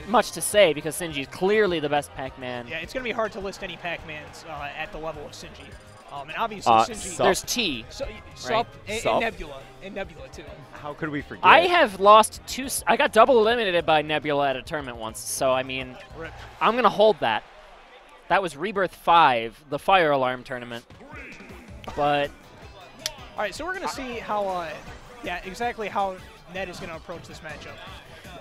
much to say because Sinji is clearly the best Pac-Man. Yeah, it's going to be hard to list any Pac-Mans at the level of Sinji. And obviously Sinji... There's T. Sup, and Nebula. And Nebula, too. How could we forget? I have lost 2... I got double eliminated by Nebula at a tournament once, so, I mean, Rip. I'm going to hold that. That was Rebirth 5, the Fire Alarm tournament. But... All right, so we're going to see how... exactly how Ned is going to approach this matchup.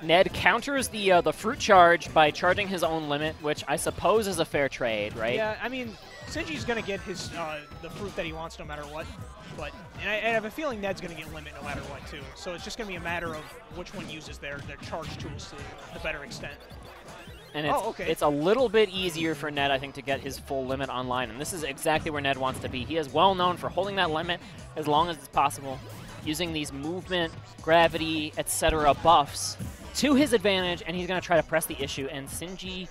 Ned counters the fruit charge by charging his own limit, which I suppose is a fair trade, right? Yeah, I mean, Sinji's going to get his the fruit that he wants no matter what. And I have a feeling Ned's going to get limit no matter what, too. So it's just going to be a matter of which one uses their charge tools to the better extent. And it's a little bit easier for Ned, I think, to get his full limit online. And this is exactly where Ned wants to be. He is well known for holding that limit as long as it's possible, using these movement, gravity, etc. buffs to his advantage, and he's going to try to press the issue. And Sinji,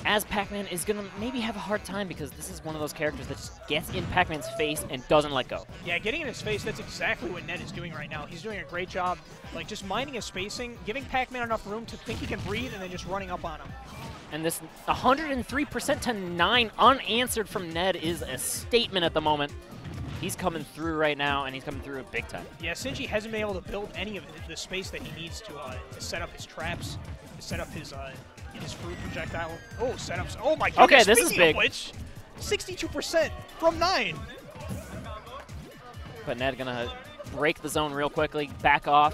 as Pac-Man, is going to maybe have a hard time because this is one of those characters that just gets in Pac-Man's face and doesn't let go. Yeah, getting in his face, that's exactly what Ned is doing right now. He's doing a great job, like, just minding his spacing, giving Pac-Man enough room to think he can breathe, and then just running up on him. And this 103% to 9 unanswered from Ned is a statement at the moment. He's coming through right now, and he's coming through big time. Yeah, Sinji hasn't been able to build any of the space that he needs to set up his traps, to set up his fruit projectile. Oh, setups. Oh, my goodness. Okay, this is big. Of which, 62% from 9. But Ned going to break the zone real quickly, back off,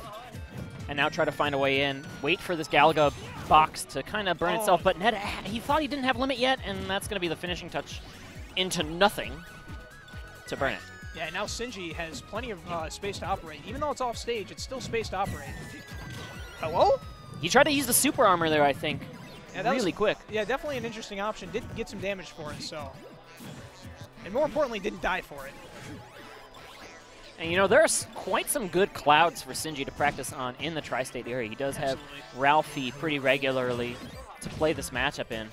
and now try to find a way in. Wait for this Galaga box to kind of burn itself, but Ned, he thought he didn't have limit yet, and that's going to be the finishing touch into nothing to burn it. Yeah, now Sinji has plenty of space to operate. Even though it's off stage, it's still space to operate. Hello? He tried to use the super armor there, I think, really quick. Yeah, definitely an interesting option. Did get some damage for it, so. And more importantly, didn't die for it. And, you know, there's quite some good clouds for Sinji to practice on in the tri-state area. He does have Ralphie pretty regularly to play this matchup in.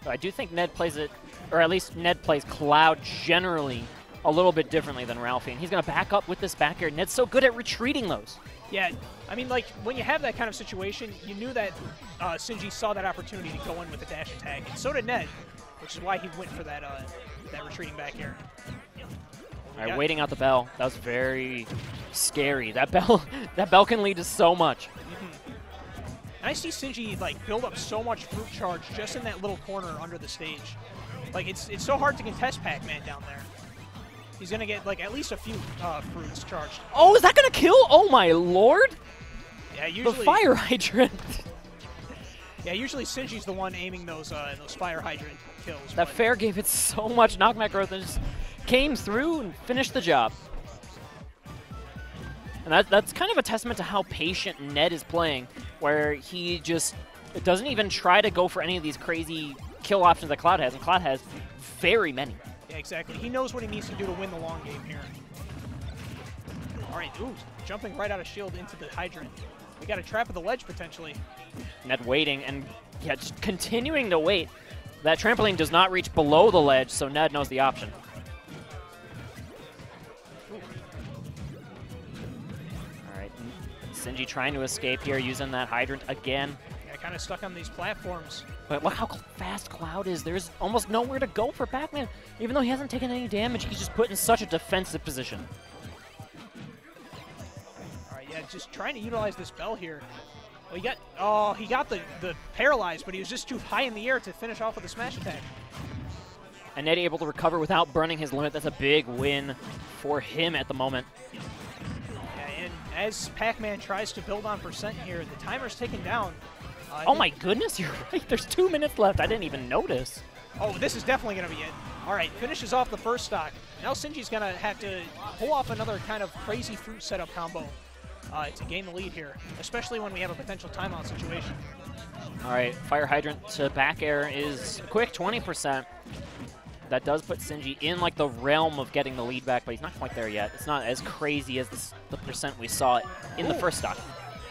But I do think Ned plays it, or at least Ned plays Cloud generally a little bit differently than Ralphie. And he's going to back up with this back air. Ned's so good at retreating those. Yeah, I mean, like, when you have that kind of situation, you knew that Sinji saw that opportunity to go in with a dash attack. And so did Ned, which is why he went for that, that retreating back air. All right, waiting out the bell. That was very scary. That bell can lead to so much. And I see Sinji like build up so much fruit charge just in that little corner under the stage. Like it's so hard to contest Pac-Man down there. He's gonna get like at least a few fruits charged. Oh, is that gonna kill? Oh my lord! Yeah, usually the fire hydrant. Yeah, usually Sinji's the one aiming those fire hydrant kills. That fair gave it so much knockback growth and just came through and finished the job. And that's kind of a testament to how patient Ned is playing, where he just doesn't even try to go for any of these crazy kill options that Cloud has, and Cloud has very many. Yeah, exactly. He knows what he needs to do to win the long game here. All right, ooh, jumping right out of shield into the hydrant. We got a trap at the ledge, potentially. Ned waiting, and yeah, just continuing to wait. That trampoline does not reach below the ledge, so Ned knows the option. All right, Sinji trying to escape here, using that hydrant again. Yeah, kind of stuck on these platforms. But look how fast Cloud is. There's almost nowhere to go for Pac-Man. Even though he hasn't taken any damage, he's just put in such a defensive position. All right, yeah, just trying to utilize this bell here. Well, he got the paralyzed, but he was just too high in the air to finish off with a smash attack. And Ned able to recover without burning his limit. That's a big win for him at the moment. Yeah, and as Pac-Man tries to build on percent here, the timer's ticking down. Oh my goodness, you're right. There's 2 minutes left. I didn't even notice. Oh, this is definitely going to be it. All right, finishes off the first stock. Now Sinji's going to have to pull off another kind of crazy fruit setup combo to gain the lead here, especially when we have a potential timeout situation. All right, fire hydrant to back air is quick, 20%. That does put Sinji in like the realm of getting the lead back, but he's not quite there yet. It's not as crazy as the percent we saw in the first stock.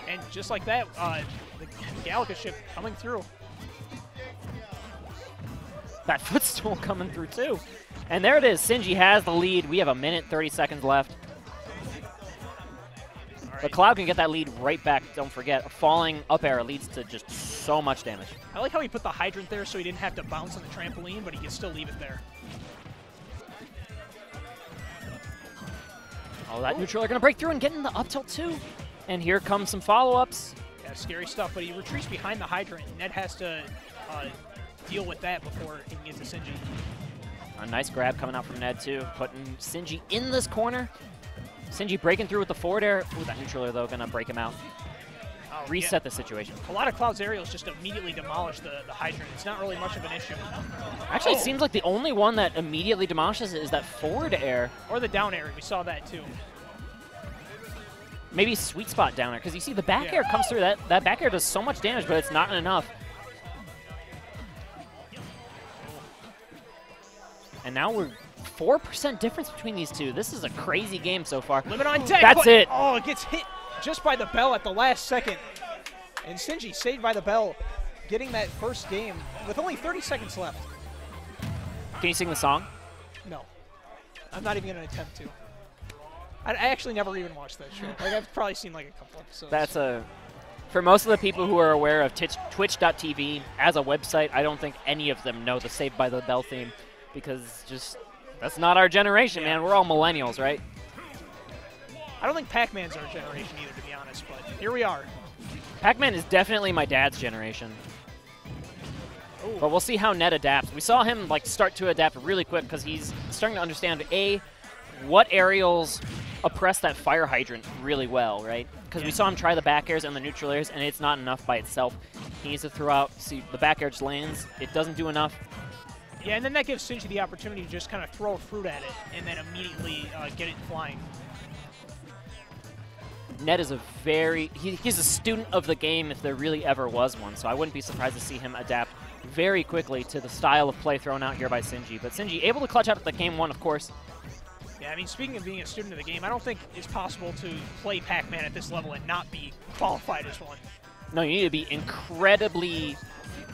And just like that, the Galaga ship coming through. That footstool coming through too. And there it is. Sinji has the lead. We have 1 minute, 30 seconds left. But Cloud can get that lead right back. Don't forget, a falling up air leads to just so much damage. I like how he put the hydrant there so he didn't have to bounce on the trampoline, but he can still leave it there. Oh, that neutral are going to break through and get in the up tilt too. And here comes some follow-ups. Yeah, scary stuff, but he retreats behind the hydrant. Ned has to deal with that before he can get to Sinji. A nice grab coming out from Ned too, putting Sinji in this corner. Sinji breaking through with the forward air. Ooh, that neutral air though, going to break him out. Reset the situation. A lot of Cloud's aerials just immediately demolish the hydrant. It's not really much of an issue. Actually, it seems like the only one that immediately demolishes it is that forward air. Or the down air. We saw that too. Maybe sweet spot down air, because you see the back air comes through. That back air does so much damage, but it's not enough. And now we're 4% difference between these two. This is a crazy game so far. Limit on deck. That's it. Oh, it gets hit just by the bell at the last second. And Sinji saved by the bell, getting that first game with only 30 seconds left. Can you sing the song? No. I'm not even going to attempt to. I actually never even watched that show. Like, I've probably seen like a couple episodes. That's a... For most of the people who are aware of Twitch.tv as a website, I don't think any of them know the Saved by the Bell theme, because just... That's not our generation, man. We're all millennials, right? I don't think Pac-Man's our generation either, to be honest, but here we are. Pac-Man is definitely my dad's generation. Ooh. But we'll see how Ned adapts. We saw him like start to adapt really quick because he's starting to understand, A, what aerials oppress that fire hydrant really well, right? Because we saw him try the back airs and the neutral airs, and it's not enough by itself. He needs to throw out, see, the back air just lands. It doesn't do enough. Yeah, and then that gives Sinji the opportunity to just kind of throw a fruit at it and then immediately get it flying. Ned is a very... He's a student of the game if there really ever was one, so I wouldn't be surprised to see him adapt very quickly to the style of play thrown out here by Sinji. But Sinji able to clutch out the game one, of course. Yeah, I mean, speaking of being a student of the game, I don't think it's possible to play Pac-Man at this level and not be qualified as one. No, you need to be incredibly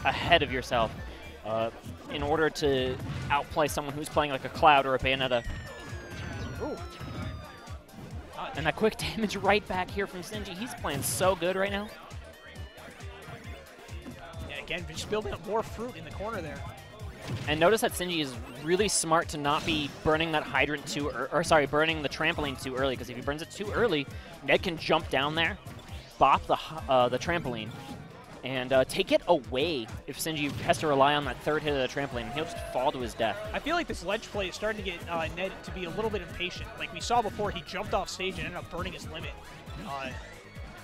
ahead of yourself in order to outplay someone who's playing like a Cloud or a Bayonetta. Ooh. And that quick damage right back here from Sinji. He's playing so good right now. Yeah, again, just building up more fruit in the corner there. And notice that Sinji is really smart to not be burning that hydrant too, burning the trampoline too early, because if he burns it too early, Ned can jump down there, bop the trampoline, and take it away if Sinji has to rely on that third hit of the trampoline. He'll just fall to his death. I feel like this ledge play is starting to get Ned to be a little bit impatient. Like we saw before, he jumped off stage and ended up burning his limit.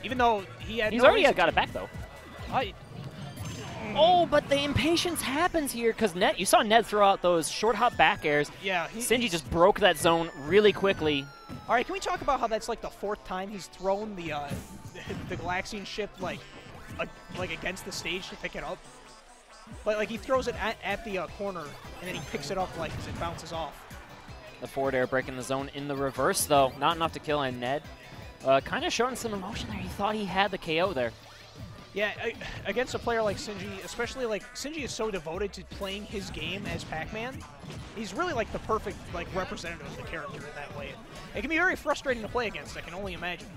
Even though he had He's already got it back, though. Oh, but the impatience happens here because you saw Ned throw out those short hop back airs. Yeah. Sinji just broke that zone really quickly. All right, can we talk about how that's like the 4th time he's thrown the Galaxian ship like against the stage to pick it up? But like he throws it at the corner and then he picks it up like as it bounces off. The forward air breaking the zone in the reverse though, not enough to kill, and Ned kind of showing some emotion there. He thought he had the KO there. Yeah, against a player like Sinji, especially like Sinji is so devoted to playing his game as Pac-Man. He's really like the perfect like representative of the character in that way. It can be very frustrating to play against, I can only imagine.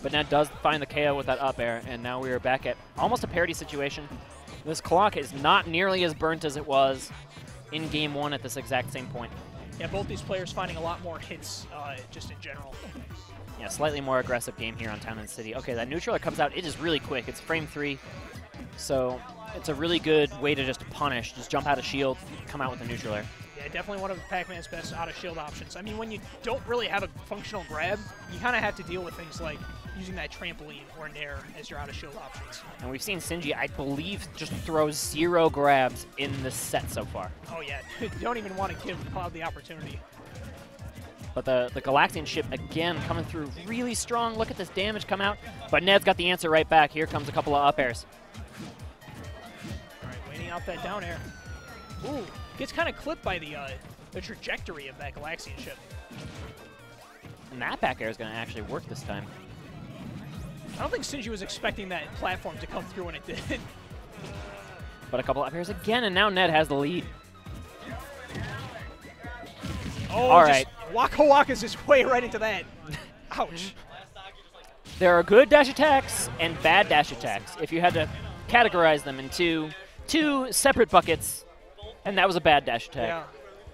But Ned does find the KO with that up air, and now we are back at almost a parity situation. This clock is not nearly as burnt as it was in Game 1 at this exact same point. Yeah, both these players finding a lot more hits just in general. Yeah, slightly more aggressive game here on Town and City. Okay, that neutral that comes out, it is really quick. It's frame 3, so it's a really good way to just punish. Just jump out of shield, come out with a neutral air. Yeah, definitely one of Pac-Man's best out-of-shield options. I mean, when you don't really have a functional grab, you kind of have to deal with things like using that trampoline or nair as your out-of-shield options. And we've seen Sinji, I believe, just throw 0 grabs in this set so far. Oh, yeah. You don't even want to give Cloud the opportunity. But the Galaxian ship, again, coming through really strong. Look at this damage come out. But Ned's got the answer right back. Here comes a couple of up airs. All right, waiting out that down air. Ooh, gets kind of clipped by the trajectory of that Galaxian ship. And that back air is going to actually work this time. I don't think Sinji was expecting that platform to come through when it did. But a couple up airs again, and now Ned has the lead. Oh, all right. Waka Waka's his way right into that. Ouch. There are good dash attacks and bad dash attacks. If you had to categorize them into two separate buckets, and that was a bad dash attack. Yeah.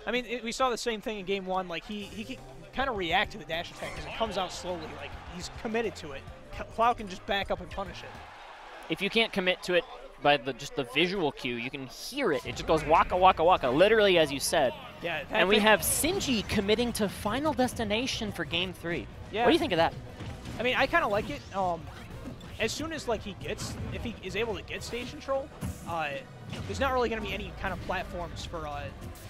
I mean, we saw the same thing in game 1. Like, he can kind of react to the dash attack because it comes out slowly. Like, he's committed to it. Cloud can just back up and punish it. If you can't commit to it by just the visual cue, you can hear it. It just goes waka, waka, waka, literally as you said. Yeah. And we have Sinji committing to Final Destination for Game 3. Yeah. What do you think of that? I mean, I kind of like it. As soon as like if he is able to get stage control, there's not really going to be any kind of platforms for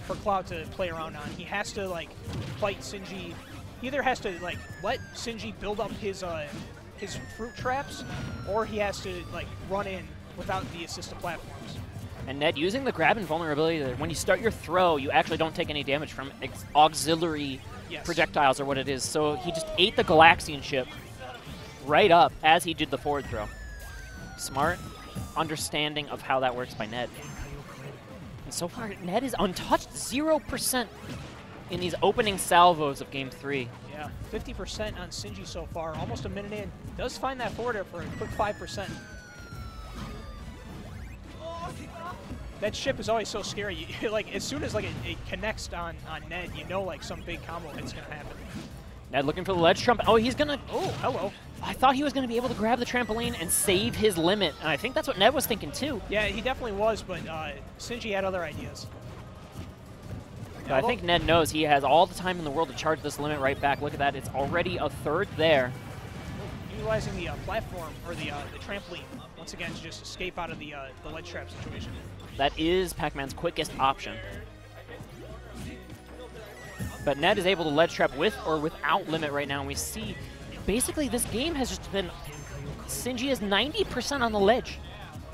Cloud to play around on. He has to like fight Sinji. He either has to like let Sinji build up his fruit traps, or he has to like run in without the assisted platforms. And Ned, using the grab invulnerability, when you start your throw, you actually don't take any damage from auxiliary projectiles or what it is. So he just ate the Galaxian ship right up as he did the forward throw. Smart understanding of how that works by Ned. And so far, Ned is untouched, 0% in these opening salvos of Game 3. Yeah, 50% on Sinji so far, almost a minute in. Does find that forward air for a quick 5%. That ship is always so scary. Like, as soon as like it connects on Ned, you know like some big combo hit's gonna happen. Ned looking for the ledge trump. Oh, he's gonna. Oh, hello. I thought he was gonna be able to grab the trampoline and save his limit, and I think that's what Ned was thinking too. Yeah, he definitely was, but Sinji had other ideas. I think Ned knows he has all the time in the world to charge this limit right back. Look at that; it's already a third there. Utilizing the platform or the trampoline once again to just escape out of the ledge trap situation. That is Pac-Man's quickest option. But Ned is able to ledge trap with or without limit right now, and we see basically this game has just been Sinji is 90% on the ledge.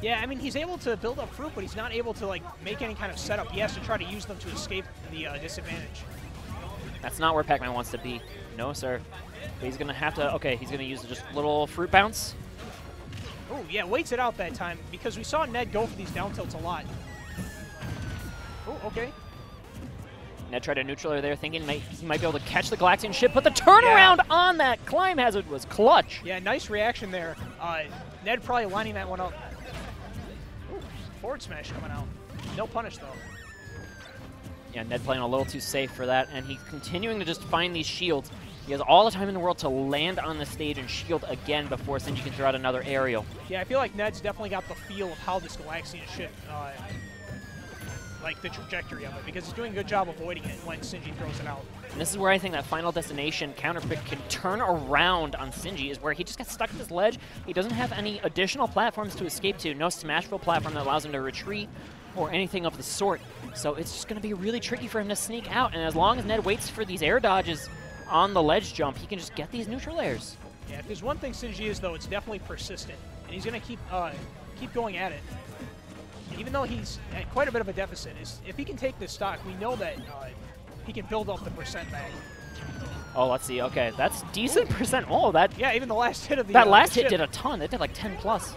Yeah, I mean, he's able to build up fruit, but he's not able to like make any kind of setup. He has to try to use them to escape the disadvantage. That's not where Pac-Man wants to be. No, sir. But he's going to have to, okay, he's going to use just a little fruit bounce. Oh, yeah, waits it out that time because we saw Ned go for these down tilts a lot. Oh, okay. Ned tried a neutraler there, thinking he might be able to catch the Galaxian ship, but the turnaround on that climb hazard was clutch. Yeah, nice reaction there. Ned probably lining that one up. Ooh, forward smash coming out. No punish, though. Yeah, Ned playing a little too safe for that, and he's continuing to just find these shields. He has all the time in the world to land on the stage and shield again before Sinji can throw out another aerial. Yeah, I feel like Ned's definitely got the feel of how this Galaxian ship, like the trajectory of it, because he's doing a good job avoiding it when Sinji throws it out. And this is where I think that Final Destination counterpick can turn around on Sinji, is where he just gets stuck at this ledge. He doesn't have any additional platforms to escape to, no smashable platform that allows him to retreat or anything of the sort. So it's just going to be really tricky for him to sneak out, and as long as Ned waits for these air dodges on the ledge jump, he can just get these neutral airs. Yeah, if there's one thing Sinji is, though, it's definitely persistent, and he's going to keep going at it. Even though he's at quite a bit of a deficit, if he can take this stock, we know that he can build up the percent back. Oh, let's see. Okay, that's decent percent. Oh, that. Yeah, even the last hit of the that last hit ship did a ton. It did like 10 plus.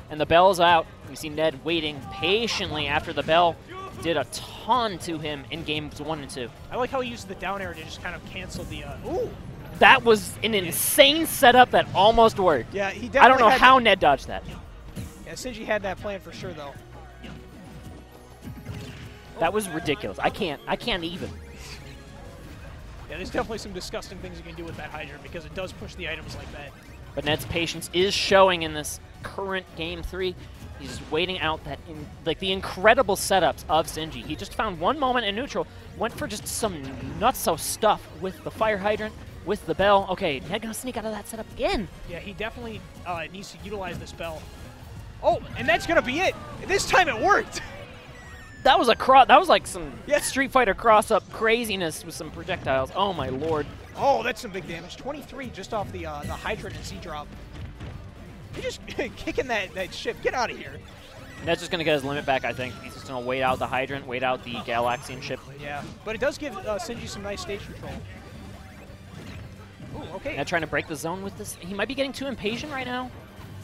And the bell's out. We see Ned waiting patiently after the bell did a ton to him in games 1 and 2. I like how he used the down air to just kind of cancel the. Ooh. That was an insane setup that almost worked. Yeah, he definitely. I don't know how Ned dodged that. Yeah, Sinji had that plan for sure, though. That was ridiculous. I can't even. Yeah, there's definitely some disgusting things you can do with that hydrant because it does push the items like that. But Ned's patience is showing in this current Game 3. He's just waiting out that the incredible setups of Sinji. He just found one moment in neutral, went for just some nutso stuff with the fire hydrant, with the bell. Okay, Ned gonna sneak out of that setup again. Yeah, he definitely needs to utilize this bell. Oh, and that's gonna be it. This time it worked. That was that was like some Street Fighter cross-up craziness with some projectiles. Oh my lord. Oh, that's some big damage. 23 just off the hydrant and Z-drop. You're just kicking that ship. Get out of here. Ned's just going to get his limit back, I think. He's just going to wait out the hydrant, wait out the Galaxian ship. Yeah, but it does give Sinji some nice stage control. Ooh, okay. Ned trying to break the zone with this. He might be getting too impatient right now.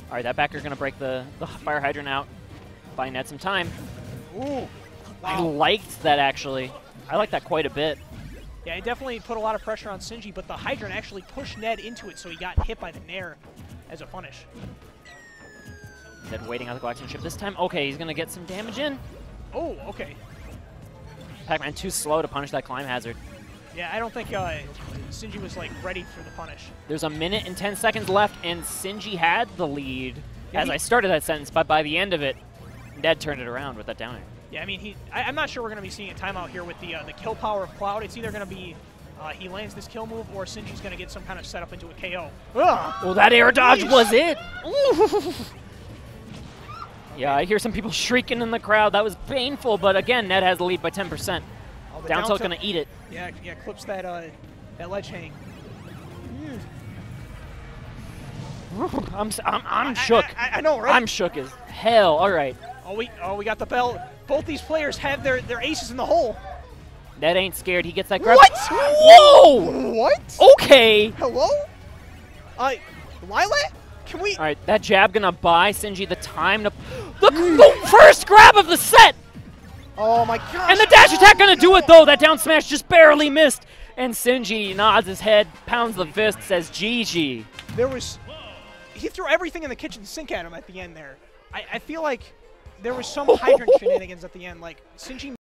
All right, that backer going to break the fire hydrant out. Buying Ned some time. Ooh. Wow. I liked that, actually. I liked that quite a bit. Yeah, it definitely put a lot of pressure on Sinji, but the Hydrant actually pushed Ned into it, so he got hit by the Nair as a punish. Ned waiting on the Galaxian ship this time. Okay, he's going to get some damage in. Oh, okay. Pac-Man too slow to punish that climb hazard. Yeah, I don't think Sinji was like ready for the punish. There's a minute and 10 seconds left, and Sinji had the lead yeah, as I started that sentence, but by the end of it, Ned turned it around with that down air. Yeah, I mean, I'm not sure we're going to be seeing a timeout here with the kill power of Cloud. It's either going to be he lands this kill move or Sinji's going to get some kind of setup into a KO. Ugh. Well, that air dodge was it. Yeah, I hear some people shrieking in the crowd. That was painful, but again, Ned has the lead by 10%. Oh, down tilt going to eat it. Yeah, clips that that ledge hang. I'm shook. I know, right? I'm shook as hell. All right. Oh, we got the bell. Both these players have their aces in the hole. Ned ain't scared. He gets that grab. What? Whoa! What? Okay. Hello? Lilac? Can we? All right, that jab gonna buy Sinji the time to the first grab of the set. Oh my gosh! And the dash attack gonna do it though. That down smash just barely missed. And Sinji nods his head, pounds the fist, says GG. He threw everything in the kitchen sink at him at the end there. I feel like there was some Hydrant shenanigans at the end. Like Sinji